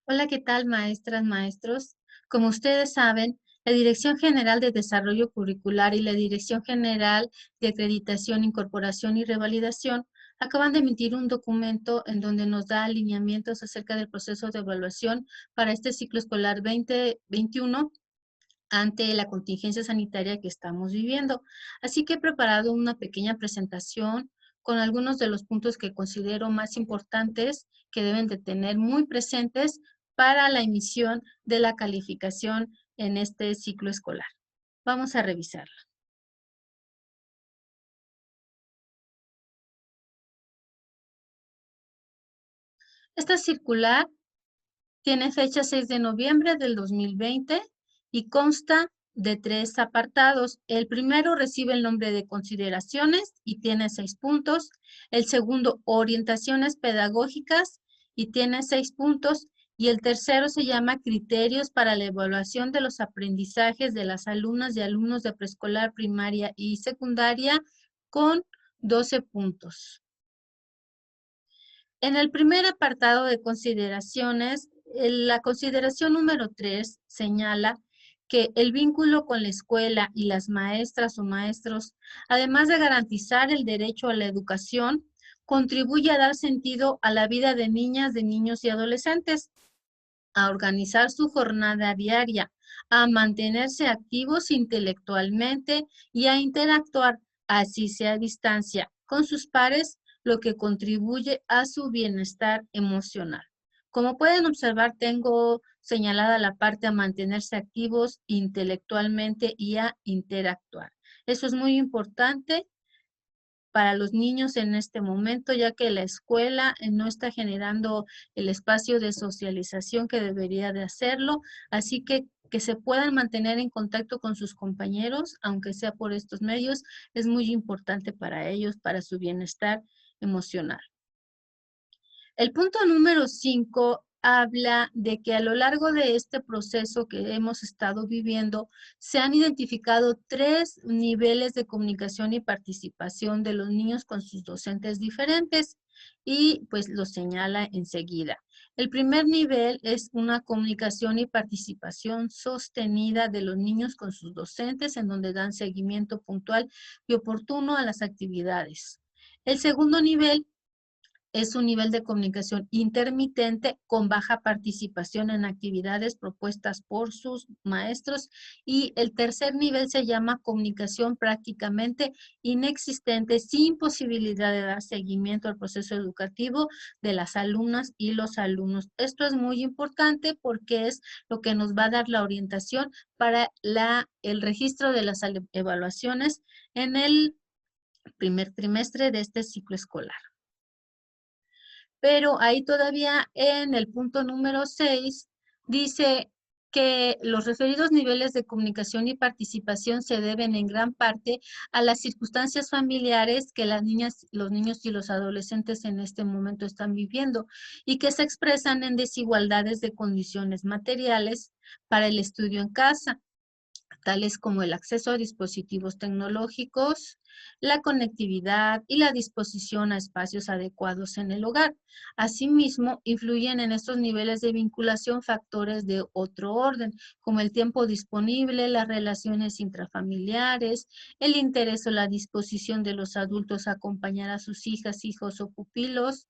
Hola, ¿qué tal, maestras, maestros? Como ustedes saben, la Dirección General de Desarrollo Curricular y la Dirección General de Acreditación, Incorporación y Revalidación acaban de emitir un documento en donde nos da alineamientos acerca del proceso de evaluación para este ciclo escolar 2021 ante la contingencia sanitaria que estamos viviendo. Así que he preparado una pequeña presentación con algunos de los puntos que considero más importantes que deben de tener muy presentes para la emisión de la calificación en este ciclo escolar. Vamos a revisarla. Esta circular tiene fecha 6 de noviembre del 2020 y consta de 3 apartados. El primero recibe el nombre de consideraciones y tiene 6 puntos. El segundo, orientaciones pedagógicas y tiene 6 puntos. Y el tercero se llama criterios para la evaluación de los aprendizajes de las alumnas y alumnos de preescolar, primaria y secundaria con 12 puntos. En el primer apartado de consideraciones, la consideración número 3 señala que el vínculo con la escuela y las maestras o maestros, además de garantizar el derecho a la educación, contribuye a dar sentido a la vida de niñas, de niños y adolescentes, a organizar su jornada diaria, a mantenerse activos intelectualmente y a interactuar, así sea a distancia, con sus pares, lo que contribuye a su bienestar emocional. Como pueden observar, tengo señalada la parte a mantenerse activos intelectualmente y a interactuar. Eso es muy importante para los niños en este momento, ya que la escuela no está generando el espacio de socialización que debería de hacerlo, así que se puedan mantener en contacto con sus compañeros, aunque sea por estos medios, es muy importante para ellos, para su bienestar emocional. El punto número 5 habla de que a lo largo de este proceso que hemos estado viviendo, se han identificado 3 niveles de comunicación y participación de los niños con sus docentes diferentes y pues lo señala enseguida. El primer nivel es una comunicación y participación sostenida de los niños con sus docentes en donde dan seguimiento puntual y oportuno a las actividades. El segundo nivel es un nivel de comunicación intermitente con baja participación en actividades propuestas por sus maestros. Y el tercer nivel se llama comunicación prácticamente inexistente, sin posibilidad de dar seguimiento al proceso educativo de las alumnas y los alumnos. Esto es muy importante porque es lo que nos va a dar la orientación para el registro de las evaluaciones en el primer trimestre de este ciclo escolar. Pero ahí todavía en el punto número 6 dice que los referidos niveles de comunicación y participación se deben en gran parte a las circunstancias familiares que las niñas, los niños y los adolescentes en este momento están viviendo y que se expresan en desigualdades de condiciones materiales para el estudio en casa, tales como el acceso a dispositivos tecnológicos, la conectividad y la disposición a espacios adecuados en el hogar. Asimismo, influyen en estos niveles de vinculación factores de otro orden, como el tiempo disponible, las relaciones intrafamiliares, el interés o la disposición de los adultos a acompañar a sus hijas, hijos o pupilos,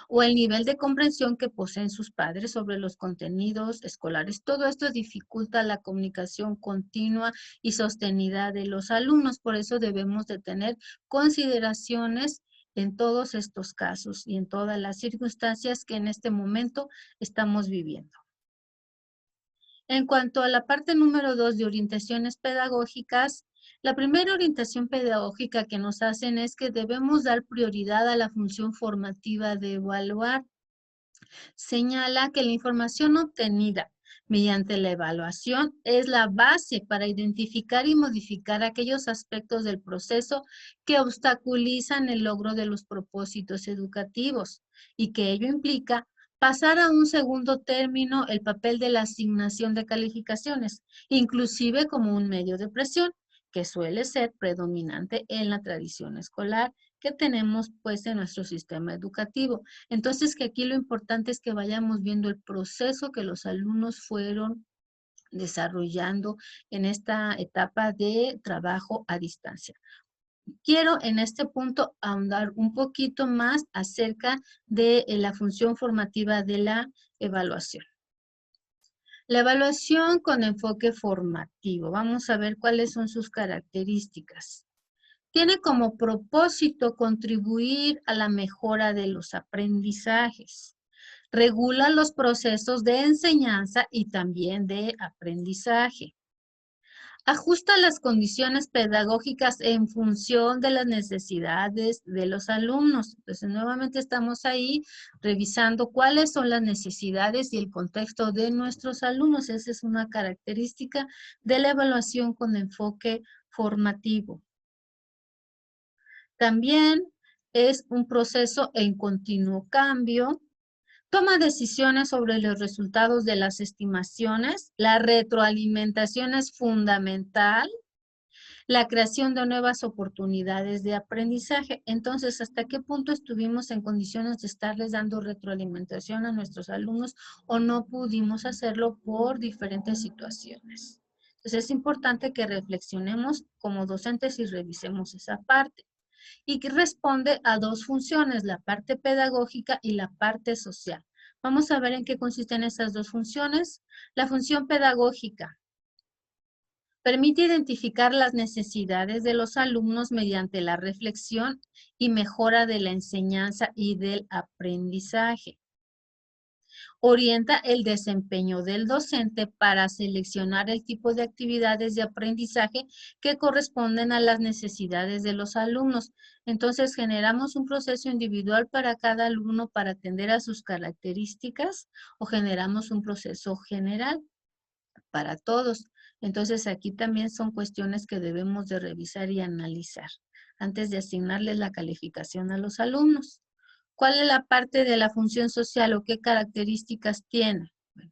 o el nivel de comprensión que poseen sus padres sobre los contenidos escolares. Todo esto dificulta la comunicación continua y sostenida de los alumnos. Por eso debemos de tener consideraciones en todos estos casos y en todas las circunstancias que en este momento estamos viviendo. En cuanto a la parte número 2 de orientaciones pedagógicas, la primera orientación pedagógica que nos hacen es que debemos dar prioridad a la función formativa de evaluar. Señala que la información obtenida mediante la evaluación es la base para identificar y modificar aquellos aspectos del proceso que obstaculizan el logro de los propósitos educativos y que ello implica pasar a un segundo término el papel de la asignación de calificaciones, inclusive como un medio de presión, que suele ser predominante en la tradición escolar que tenemos pues en nuestro sistema educativo. Entonces, que aquí lo importante es que vayamos viendo el proceso que los alumnos fueron desarrollando en esta etapa de trabajo a distancia. Quiero en este punto ahondar un poquito más acerca de la función formativa de la evaluación. La evaluación con enfoque formativo. Vamos a ver cuáles son sus características. Tiene como propósito contribuir a la mejora de los aprendizajes. Regula los procesos de enseñanza y también de aprendizaje. Ajusta las condiciones pedagógicas en función de las necesidades de los alumnos. Entonces, nuevamente estamos ahí revisando cuáles son las necesidades y el contexto de nuestros alumnos. Esa es una característica de la evaluación con enfoque formativo. También es un proceso en continuo cambio. Toma decisiones sobre los resultados de las estimaciones. La retroalimentación es fundamental. La creación de nuevas oportunidades de aprendizaje. Entonces, ¿hasta qué punto estuvimos en condiciones de estarles dando retroalimentación a nuestros alumnos o no pudimos hacerlo por diferentes situaciones? Entonces, es importante que reflexionemos como docentes y revisemos esa parte. Y que responde a dos funciones, la parte pedagógica y la parte social. Vamos a ver en qué consisten esas dos funciones. La función pedagógica permite identificar las necesidades de los alumnos mediante la reflexión y mejora de la enseñanza y del aprendizaje. Orienta el desempeño del docente para seleccionar el tipo de actividades de aprendizaje que corresponden a las necesidades de los alumnos. Entonces, generamos un proceso individual para cada alumno para atender a sus características o generamos un proceso general para todos. Entonces, aquí también son cuestiones que debemos de revisar y analizar antes de asignarles la calificación a los alumnos. ¿Cuál es la parte de la función social o qué características tiene? Bueno,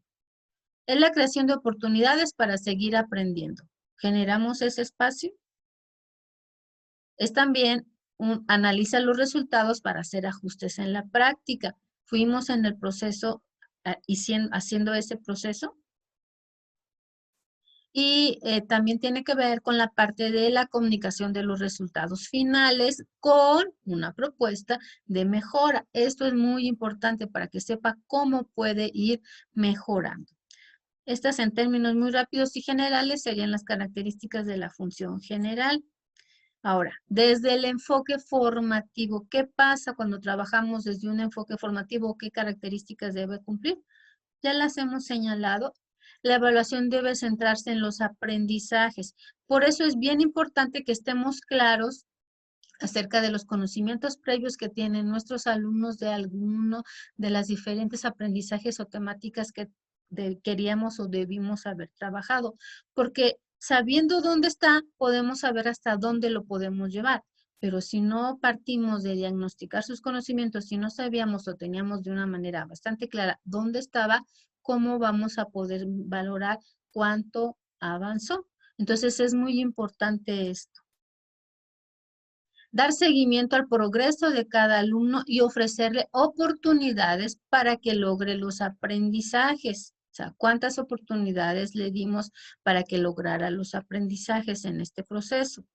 es la creación de oportunidades para seguir aprendiendo. ¿Generamos ese espacio? Es también analiza los resultados para hacer ajustes en la práctica. ¿Fuimos en el proceso haciendo ese proceso? Y también tiene que ver con la parte de la comunicación de los resultados finales con una propuesta de mejora. Esto es muy importante para que sepa cómo puede ir mejorando. Estas en términos muy rápidos y generales serían las características de la función general. Ahora, desde el enfoque formativo, ¿qué pasa cuando trabajamos desde un enfoque formativo? ¿Qué características debe cumplir? Ya las hemos señalado. La evaluación debe centrarse en los aprendizajes. Por eso es bien importante que estemos claros acerca de los conocimientos previos que tienen nuestros alumnos de alguno de las diferentes aprendizajes o temáticas que queríamos o debimos haber trabajado. Porque sabiendo dónde está, podemos saber hasta dónde lo podemos llevar. Pero si no partimos de diagnosticar sus conocimientos, si no sabíamos o teníamos de una manera bastante clara dónde estaba, ¿cómo vamos a poder valorar cuánto avanzó? Entonces es muy importante esto. Dar seguimiento al progreso de cada alumno y ofrecerle oportunidades para que logre los aprendizajes. O sea, ¿cuántas oportunidades le dimos para que lograra los aprendizajes en este proceso?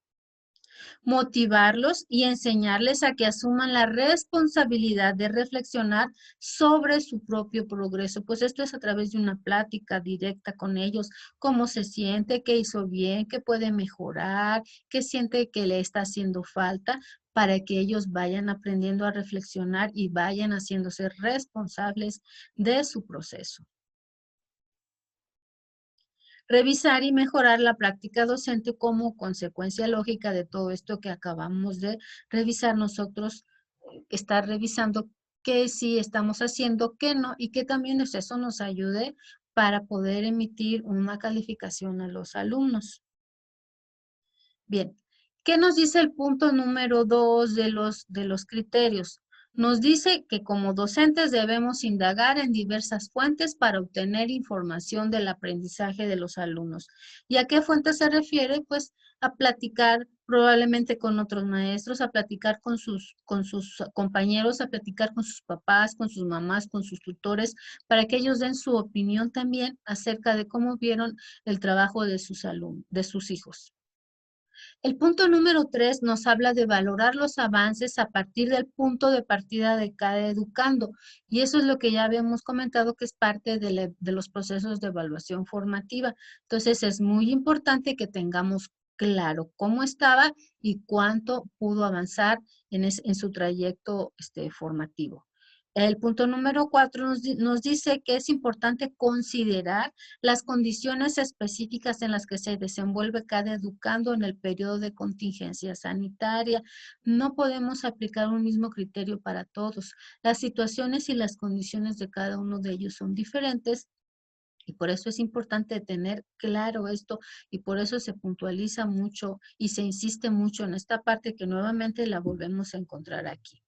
Motivarlos y enseñarles a que asuman la responsabilidad de reflexionar sobre su propio progreso. Pues esto es a través de una plática directa con ellos, cómo se siente, qué hizo bien, qué puede mejorar, qué siente que le está haciendo falta, para que ellos vayan aprendiendo a reflexionar y vayan haciéndose responsables de su proceso. Revisar y mejorar la práctica docente como consecuencia lógica de todo esto que acabamos de revisar nosotros, estar revisando qué sí estamos haciendo, qué no, y que también eso nos ayude para poder emitir una calificación a los alumnos. Bien, ¿qué nos dice el punto número 2 de los criterios? Nos dice que como docentes debemos indagar en diversas fuentes para obtener información del aprendizaje de los alumnos. ¿Y a qué fuentes se refiere? Pues a platicar probablemente con otros maestros, a platicar con sus compañeros, a platicar con sus papás, con sus mamás, con sus tutores, para que ellos den su opinión también acerca de cómo vieron el trabajo de sus alumnos, de sus hijos. El punto número 3 nos habla de valorar los avances a partir del punto de partida de cada educando. Y eso es lo que ya habíamos comentado que es parte de los procesos de evaluación formativa. Entonces es muy importante que tengamos claro cómo estaba y cuánto pudo avanzar en su trayecto formativo. El punto número 4 nos dice que es importante considerar las condiciones específicas en las que se desenvuelve cada educando en el periodo de contingencia sanitaria. No podemos aplicar un mismo criterio para todos. Las situaciones y las condiciones de cada uno de ellos son diferentes. Y por eso es importante tener claro esto y por eso se puntualiza mucho y se insiste mucho en esta parte que nuevamente la volvemos a encontrar aquí.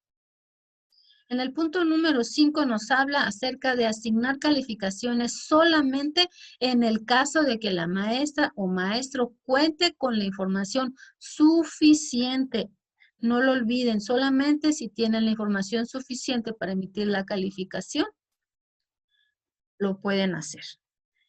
En el punto número 5 nos habla acerca de asignar calificaciones solamente en el caso de que la maestra o maestro cuente con la información suficiente. No lo olviden, solamente si tienen la información suficiente para emitir la calificación, lo pueden hacer.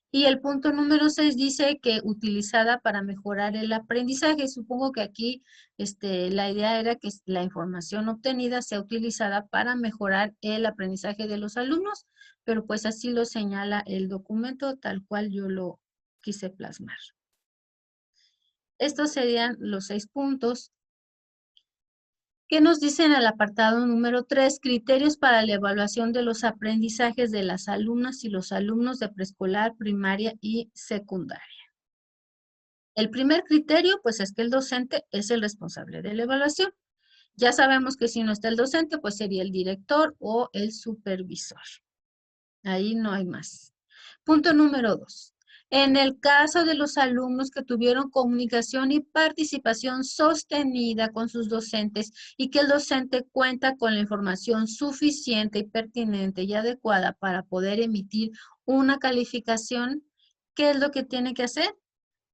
Y el punto número 6 dice que utilizada para mejorar el aprendizaje. Supongo que aquí la idea era que la información obtenida sea utilizada para mejorar el aprendizaje de los alumnos, pero pues así lo señala el documento tal cual yo lo quise plasmar. Estos serían los 6 puntos. ¿Qué nos dice en el apartado número 3? Criterios para la evaluación de los aprendizajes de las alumnas y los alumnos de preescolar, primaria y secundaria. El primer criterio, pues es que el docente es el responsable de la evaluación. Ya sabemos que si no está el docente, pues sería el director o el supervisor. Ahí no hay más. Punto número 2. En el caso de los alumnos que tuvieron comunicación y participación sostenida con sus docentes y que el docente cuenta con la información suficiente y pertinente y adecuada para poder emitir una calificación, ¿qué es lo que tiene que hacer?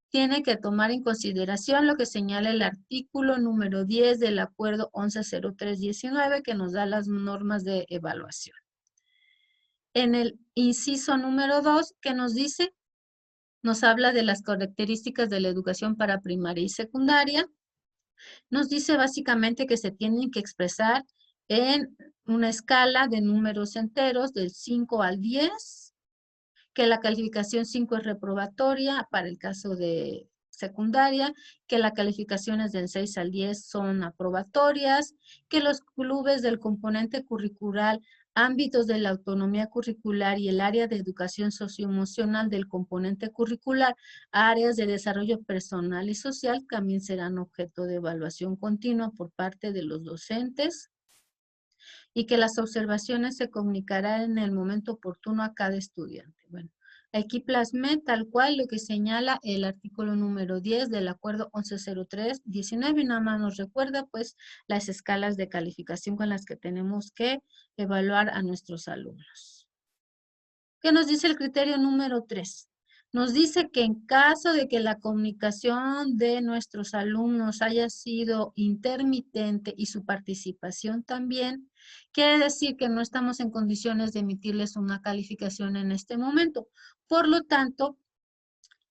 Tiene que tomar en consideración lo que señala el artículo número 10 del acuerdo 110319 que nos da las normas de evaluación. En el inciso número 2, ¿qué nos dice? Nos habla de las características de la educación para primaria y secundaria. Nos dice básicamente que se tienen que expresar en una escala de números enteros del 5 al 10, que la calificación 5 es reprobatoria para el caso de secundaria, que las calificaciones del 6 al 10 son aprobatorias, que los clubes del componente curricular, ámbitos de la autonomía curricular y el área de educación socioemocional del componente curricular, áreas de desarrollo personal y social, también serán objeto de evaluación continua por parte de los docentes y que las observaciones se comunicarán en el momento oportuno a cada estudiante. Bueno, aquí plasmé tal cual lo que señala el artículo número 10 del acuerdo 110319 y nada más nos recuerda pues las escalas de calificación con las que tenemos que evaluar a nuestros alumnos. ¿Qué nos dice el criterio número 3? Nos dice que en caso de que la comunicación de nuestros alumnos haya sido intermitente y su participación también, quiere decir que no estamos en condiciones de emitirles una calificación en este momento. Por lo tanto,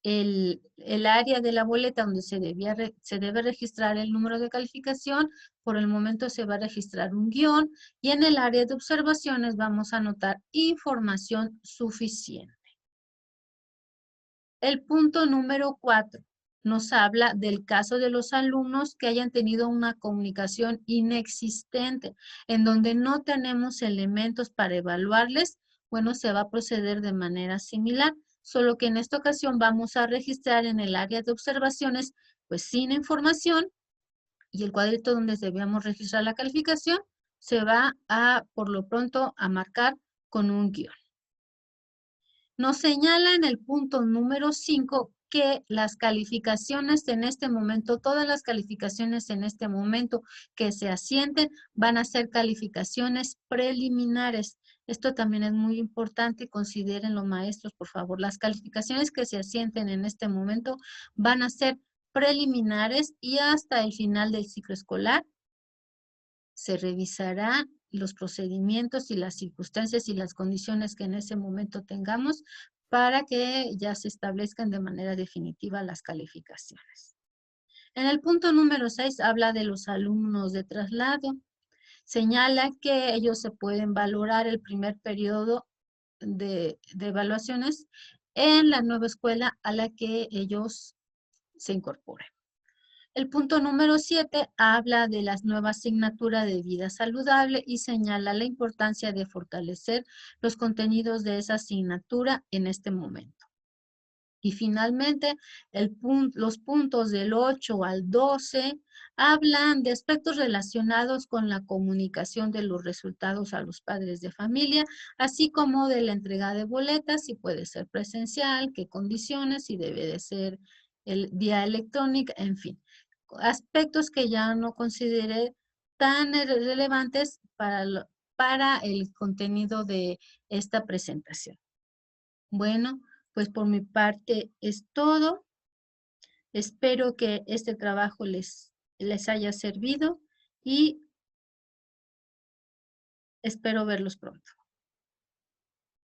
el área de la boleta donde se debe registrar el número de calificación, por el momento se va a registrar un guión y en el área de observaciones vamos a anotar información suficiente. El punto número 4 nos habla del caso de los alumnos que hayan tenido una comunicación inexistente, en donde no tenemos elementos para evaluarles. Bueno, se va a proceder de manera similar, solo que en esta ocasión vamos a registrar en el área de observaciones, pues sin información, y el cuadrito donde debíamos registrar la calificación se va a, por lo pronto, a marcar con un guión. Nos señala en el punto número 5 que las calificaciones en este momento, todas las calificaciones en este momento que se asienten van a ser calificaciones preliminares. Esto también es muy importante, consideren los maestros, por favor. Las calificaciones que se asienten en este momento van a ser preliminares y hasta el final del ciclo escolar se revisará los procedimientos y las circunstancias y las condiciones que en ese momento tengamos para que ya se establezcan de manera definitiva las calificaciones. En el punto número 6 habla de los alumnos de traslado. Señala que ellos se pueden valorar el primer periodo de evaluaciones en la nueva escuela a la que ellos se incorporen. El punto número 7 habla de la nueva asignatura de vida saludable y señala la importancia de fortalecer los contenidos de esa asignatura en este momento. Y finalmente, los puntos del 8 al 12 hablan de aspectos relacionados con la comunicación de los resultados a los padres de familia, así como de la entrega de boletas, si puede ser presencial, qué condiciones, si debe de ser vía electrónica, en fin. Aspectos que ya no consideré tan relevantes para el contenido de esta presentación. Bueno, pues por mi parte es todo. Espero que este trabajo les haya servido y espero verlos pronto.